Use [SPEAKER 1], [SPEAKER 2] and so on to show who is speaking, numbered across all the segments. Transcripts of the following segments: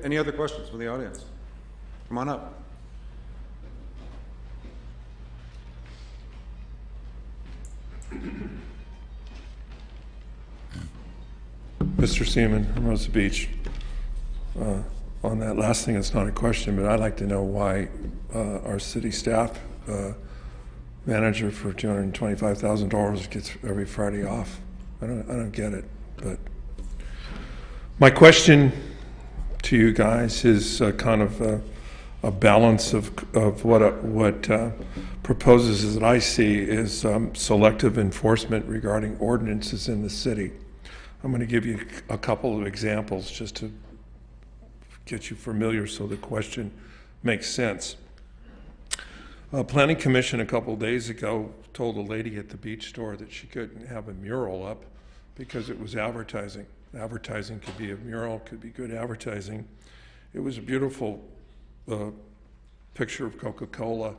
[SPEAKER 1] Any other questions from the audience? Come on up.
[SPEAKER 2] Mr. Saeman, Hermosa Beach. On that last thing, it's not a question, but I'd like to know why our city staff manager for $225,000 gets every Friday off. I don't get it. But my question to you guys is kind of a balance of what proposes that I see is selective enforcement regarding ordinances in the city. I'm going to give you a couple of examples just to get you familiar so the question makes sense. Planning Commission a couple of days ago told a lady at the beach store that she couldn't have a mural up because it was advertising. Advertising could be a mural, could be good advertising. It was a beautiful picture of Coca-Cola.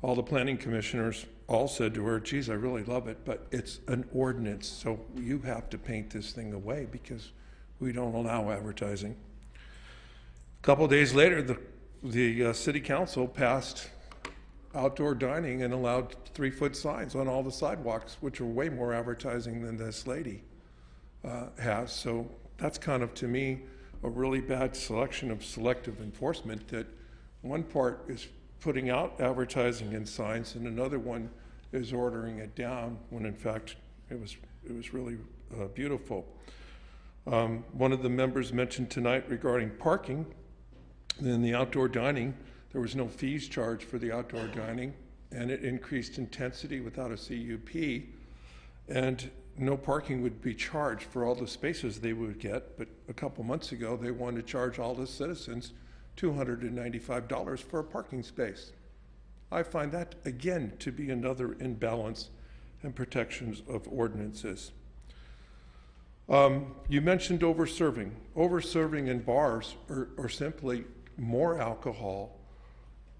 [SPEAKER 2] All the planning commissioners all said to her, geez, I really love it, but it's an ordinance, so you have to paint this thing away because we don't allow advertising. A couple of days later, the city council passed outdoor dining and allowed 3-foot signs on all the sidewalks, which are way more advertising than this lady has. So that's kind of, to me, a really bad selection of selective enforcement, that one part is putting out advertising and signs and another one is ordering it down when in fact it was really beautiful. One of the members mentioned tonight regarding parking. In the outdoor dining, there was no fees charged for the outdoor dining, and it increased intensity without a CUP, and no parking would be charged for all the spaces they would get. But a couple months ago, they wanted to charge all the citizens $295 for a parking space. I find that, again, to be another imbalance in protections of ordinances. You mentioned over-serving. Over-serving in bars are simply more alcohol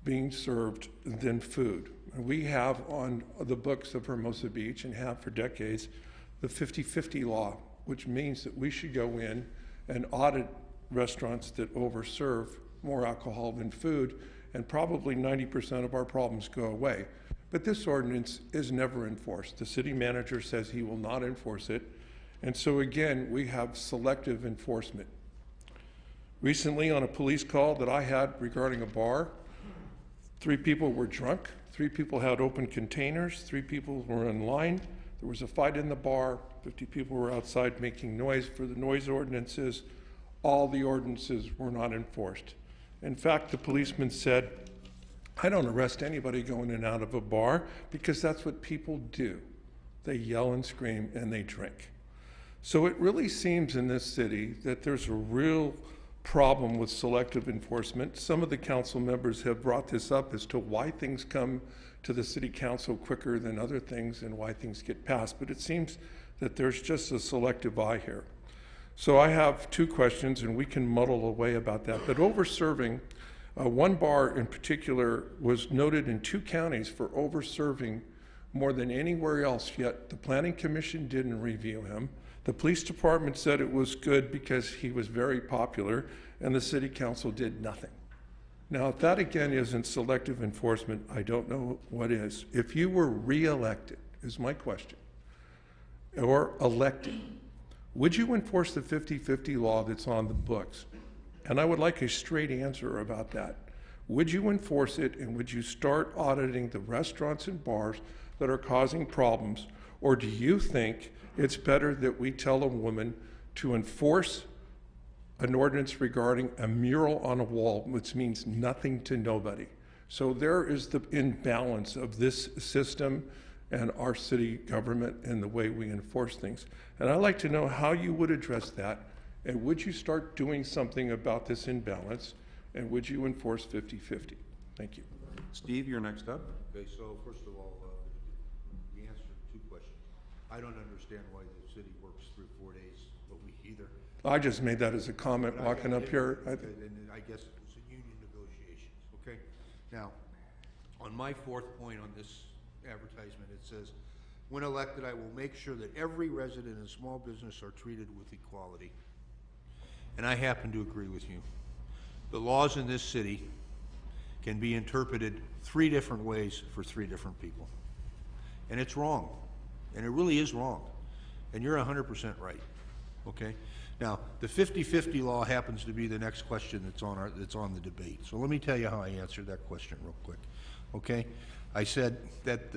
[SPEAKER 2] being served than food. We have on the books of Hermosa Beach, and have for decades, the 50-50 law, which means that we should go in and audit restaurants that overserve more alcohol than food, and probably 90% of our problems go away. But this ordinance is never enforced. The city manager says he will not enforce it, and so again, we have selective enforcement. Recently, on a police call that I had regarding a bar, 3 people were drunk, 3 people had open containers, 3 people were in line. There was a fight in the bar, 50 people were outside making noise for the noise ordinances. All the ordinances were not enforced. In fact, the policeman said, I don't arrest anybody going in and out of a bar because that's what people do. They yell and scream and they drink. So it really seems in this city that there's a real problem with selective enforcement. Some of the council members have brought this up as to why things come to the city council quicker than other things and why things get passed, but it seems that there's just a selective eye here. So I have 2 questions, and we can muddle away about that. But over-serving, one bar in particular was noted in 2 counties for over-serving more than anywhere else, yet the Planning Commission didn't review him. The police department said it was good because he was very popular, and the city council did nothing. Now, if that again isn't selective enforcement, I don't know what is. If you were re-elected, is my question, or elected, would you enforce the 50-50 law that's on the books? And I would like a straight answer about that. Would you enforce it, and would you start auditing the restaurants and bars that are causing problems? Or do you think it's better that we tell a woman to enforce an ordinance regarding a mural on a wall, which means nothing to nobody? So there is the imbalance of this system and our city government and the way we enforce things. And I'd like to know how you would address that, and would you start doing something about this imbalance, and would you enforce 50-50? Thank you.
[SPEAKER 1] Steve, you're next up.
[SPEAKER 3] Okay, so first of all, the answer to 2 questions. I don't understand why the city works 3 or 4 days a week either.
[SPEAKER 2] I just made that as a comment walking up here.
[SPEAKER 3] Okay, and I guess it was a union negotiations, okay? Now, on my 4th point on this advertisement, it says, when elected, I will make sure that every resident and small business are treated with equality. and I happen to agree with you. The laws in this city can be interpreted 3 different ways for 3 different people. And it's wrong. And it really is wrong. And you're 100% right, okay? Now, the 50-50 law happens to be the next question that's on the debate. So let me tell you how I answered that question real quick, okay? I said that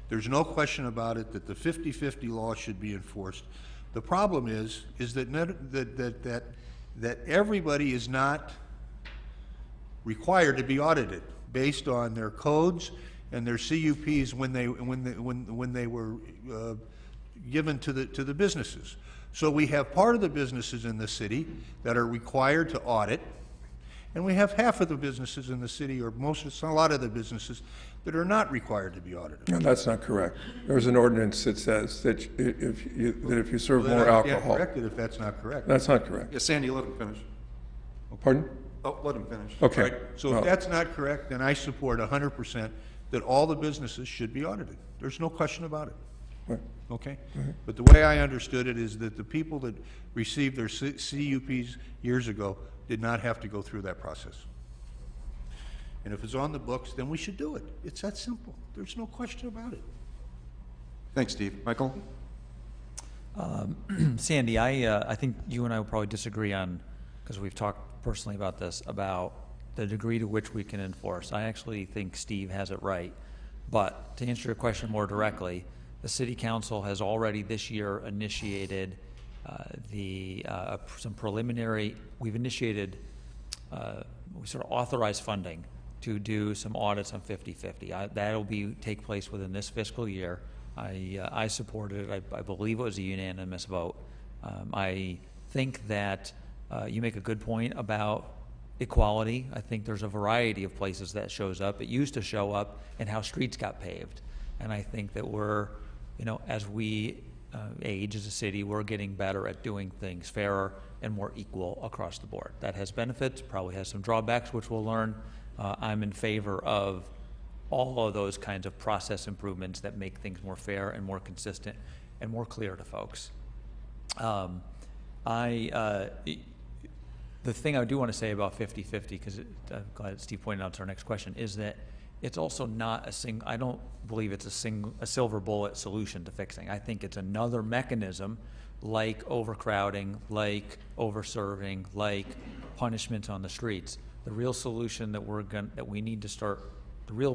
[SPEAKER 3] there's no question about it that the 50-50 law should be enforced. The problem is that everybody is not required to be audited based on their codes and their CUPs when they were given to the businesses. So we have part of the businesses in the city that are required to audit, and we have half of the businesses in the city, or a lot of the businesses, that are not required to be audited.
[SPEAKER 2] No, that's not correct. There's an ordinance that says that if you serve more alcohol.
[SPEAKER 3] I can't correct it if that's not correct.
[SPEAKER 2] That's not correct.
[SPEAKER 1] Yeah, Sandy, let him finish.
[SPEAKER 2] Pardon?
[SPEAKER 1] Oh, let him finish.
[SPEAKER 2] Okay.
[SPEAKER 3] Right? So if that's not correct, then I support 100% that all the businesses should be audited. There's no question about it.
[SPEAKER 2] Right.
[SPEAKER 3] Okay? But the way I understood it is that the people that received their CUPs years ago did not have to go through that process. And if it's on the books, then we should do it. It's that simple. There's no question about it.
[SPEAKER 1] Thanks, Steve. Michael?
[SPEAKER 4] Sandy, I think you and I will probably disagree on, because we've talked personally about this, about the degree to which we can enforce. I actually think Steve has it right. But to answer your question more directly, the City Council has already this year initiated some preliminary, we've initiated, we sort of authorized funding to do some audits on 50-50. That'll take place within this fiscal year. I supported it. I believe it was a unanimous vote. I think that you make a good point about equality. I think there's a variety of places that shows up. It used to show up in how streets got paved. And I think that we're, as we age as a city, we're getting better at doing things fairer and more equal across the board. That has benefits, probably has some drawbacks, which we'll learn. I'm in favor of all of those kinds of process improvements that make things more fair and more consistent and more clear to folks. The thing I do want to say about 50-50, because I'm glad Steve pointed out to our next question, is that it's also not I don't believe it's a silver bullet solution to fixing. I think it's another mechanism like overcrowding, like over-serving, like punishments on the streets. The real solution the real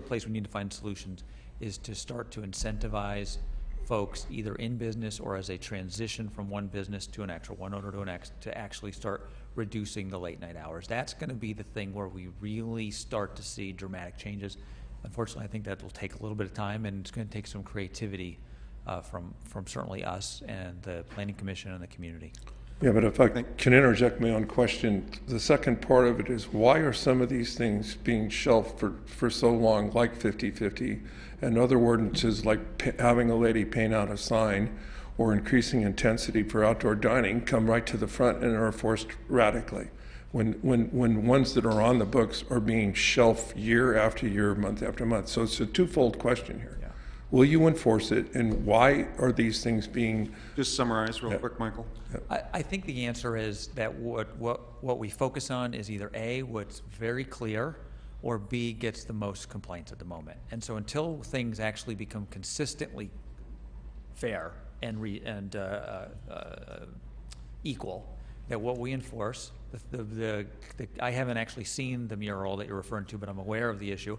[SPEAKER 4] place we need to find solutions is to start to incentivize folks either in business or as a transition from one business to an actual one owner to an next to actually start reducing the late night hours. That's going to be the thing where we really start to see dramatic changes. Unfortunately, I think that will take a little bit of time, and it's going to take some creativity from certainly us and the Planning Commission and the community.
[SPEAKER 2] Yeah, but if I can interject my own question, the second part of it is, why are some of these things being shelved for so long, like 50-50, and other ordinances like having a lady paint out a sign or increasing intensity for outdoor dining come right to the front and are enforced radically, when ones that are on the books are being shelved year after year, month after month? So it's a twofold question here. Yeah. Will you enforce it, and why are these things being...
[SPEAKER 1] Just summarize real quick, Michael.
[SPEAKER 4] I think the answer is that what we focus on is either A, what's very clear, or B, gets the most complaints at the moment. And so until things actually become consistently fair and equal, that what we enforce, I haven't actually seen the mural that you're referring to, but I'm aware of the issue.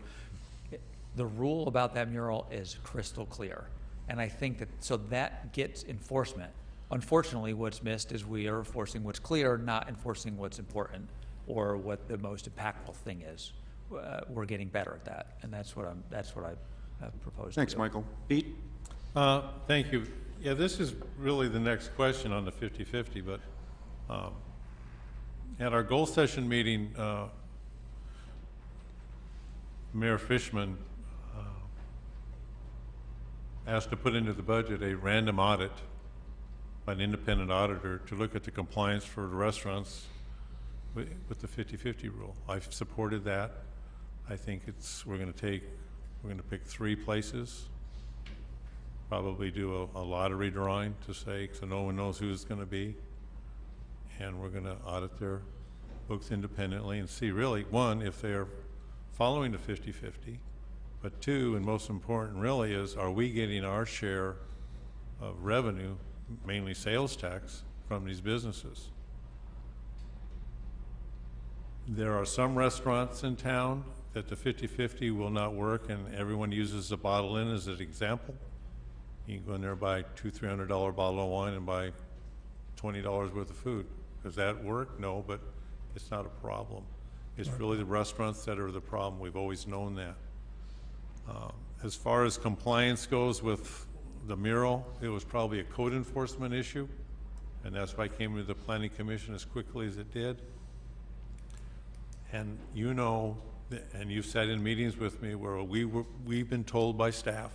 [SPEAKER 4] The rule about that mural is crystal clear. And I think that gets enforcement. Unfortunately, what's missed is we are enforcing what's clear, not enforcing what's important or what the most impactful thing is. We're getting better at that, and that's what I proposed.
[SPEAKER 1] Thanks, Michael. Pete?
[SPEAKER 5] Thank you. Yeah, this is really the next question on the 50-50, but at our goal session meeting, Mayor Fishman asked to put into the budget a random audit by an independent auditor to look at the compliance for the restaurants with the 50-50 rule. I've supported that. I think we're going to pick 3 places, probably do a lottery drawing to say, so no one knows who it's going to be. and we're gonna audit their books independently and see really, one, if they're following the 50-50, but two, and most important really, is are we getting our share of revenue, mainly sales tax, from these businesses? There are some restaurants in town that the 50-50 will not work, and everyone uses the bottle in as an example. You can go in there and buy $200-300 bottle of wine and buy $20 worth of food. Does that work? No, but it's not a problem. It's really the restaurants that are the problem. We've always known that. As far as compliance goes with the mural, it was probably a code enforcement issue, and that's why it came to the Planning Commission as quickly as it did. And you know, and you've sat in meetings with me where we've been told by staff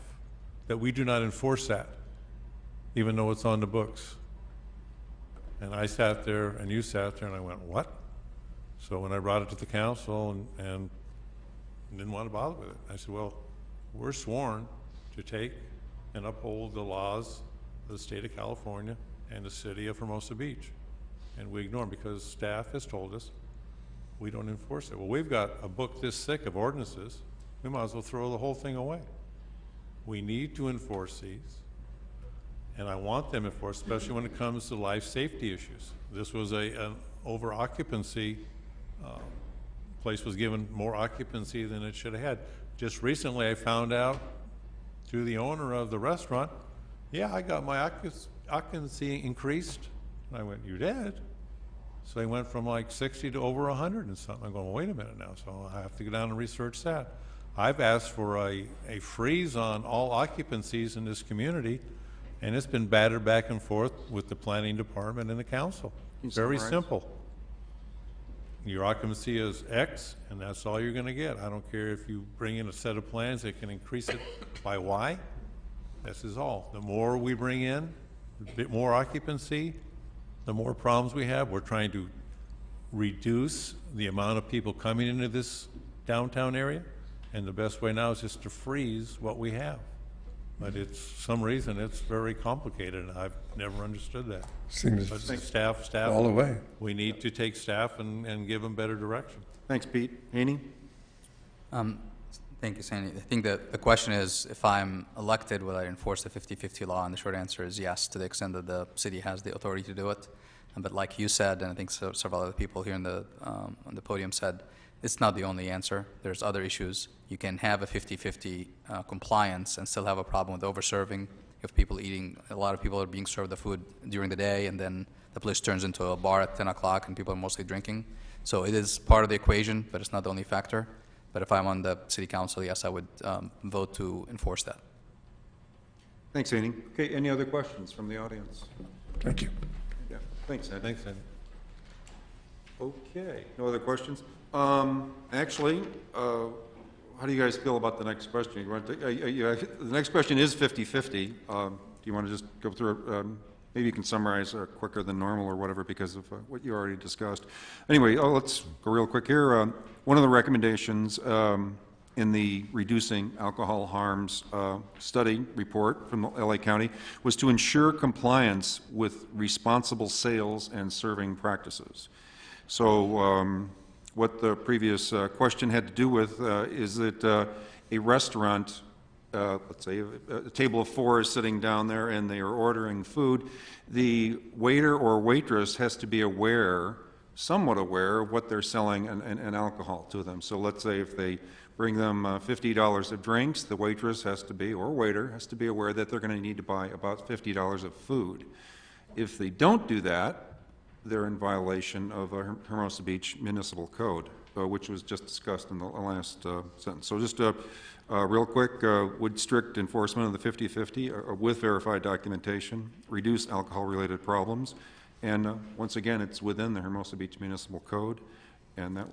[SPEAKER 5] that we do not enforce that, even though it's on the books. And I sat there, and you sat there, and I went, what? So when I brought it to the council and didn't want to bother with it, I said, well, we're sworn to take and uphold the laws of the state of California and the city of Hermosa Beach. And we ignore them because staff has told us we don't enforce it. Well, we've got a book this thick of ordinances. We might as well throw the whole thing away. We need to enforce these, and I want them enforced, especially when it comes to life safety issues. This was an over-occupancy. Place was given more occupancy than it should have had. Just recently, I found out through the owner of the restaurant, yeah, I got my occupancy increased. And I went, you did? So they went from like 60 to over 100 and something. I'm going, well, wait a minute now, so I have to go down and research that. I've asked for a freeze on all occupancies in this community, and it's been battered back and forth with the planning department and the council. Very simple. Your occupancy is X, and that's all you're going to get. I don't care if you bring in a set of plans that can increase it by Y. This is all. The more we bring in, a bit more occupancy, the more problems we have. We're trying to reduce the amount of people coming into this downtown area, and the best way now is just to freeze what we have. But it's some reason it's very complicated, and I've never understood that.
[SPEAKER 2] Seems
[SPEAKER 5] But staff,
[SPEAKER 2] all the way.
[SPEAKER 5] we need to take staff and give them better direction.
[SPEAKER 1] Thanks, Pete. Haney?
[SPEAKER 6] Thank you, Sandy. I think that the question is, if I'm elected, will I enforce the 50-50 law? And the short answer is yes, to the extent that the city has the authority to do it. But like you said, and I think several other people here on the podium said, it's not the only answer. There's other issues. You can have a 50-50 compliance and still have a problem with over-serving. If people eating, a lot of people are being served the food during the day, and then the place turns into a bar at 10 o'clock and people are mostly drinking. So it is part of the equation, but it's not the only factor. But if I'm on the city council, yes, I would vote to enforce that.
[SPEAKER 1] Thanks, Haney. Okay, any other questions from the audience?
[SPEAKER 2] Thank you.
[SPEAKER 1] Yeah, thanks, Ed.
[SPEAKER 5] Thanks, Ed.
[SPEAKER 1] Okay, no other questions? Actually, how do you guys feel about the next question? You want to, the next question is 50-50. Do you want to just go through, maybe you can summarize quicker than normal or whatever because of what you already discussed. Anyway, let's go real quick here. One of the recommendations in the Reducing Alcohol Harms study report from LA County was to ensure compliance with responsible sales and serving practices. So what the previous question had to do with is that a restaurant, let's say a table of 4 is sitting down there and they are ordering food, the waiter or waitress has to be aware, somewhat aware of what they're selling and alcohol to them. So let's say if they bring them $50 of drinks, the waitress has to be, or waiter has to be aware that they're going to need to buy about $50 of food. If they don't do that, they're in violation of Hermosa Beach Municipal Code, which was just discussed in the last sentence. So just real quick, would strict enforcement of the 50-50 with verified documentation reduce alcohol-related problems? And once again, it's within the Hermosa Beach Municipal Code, and that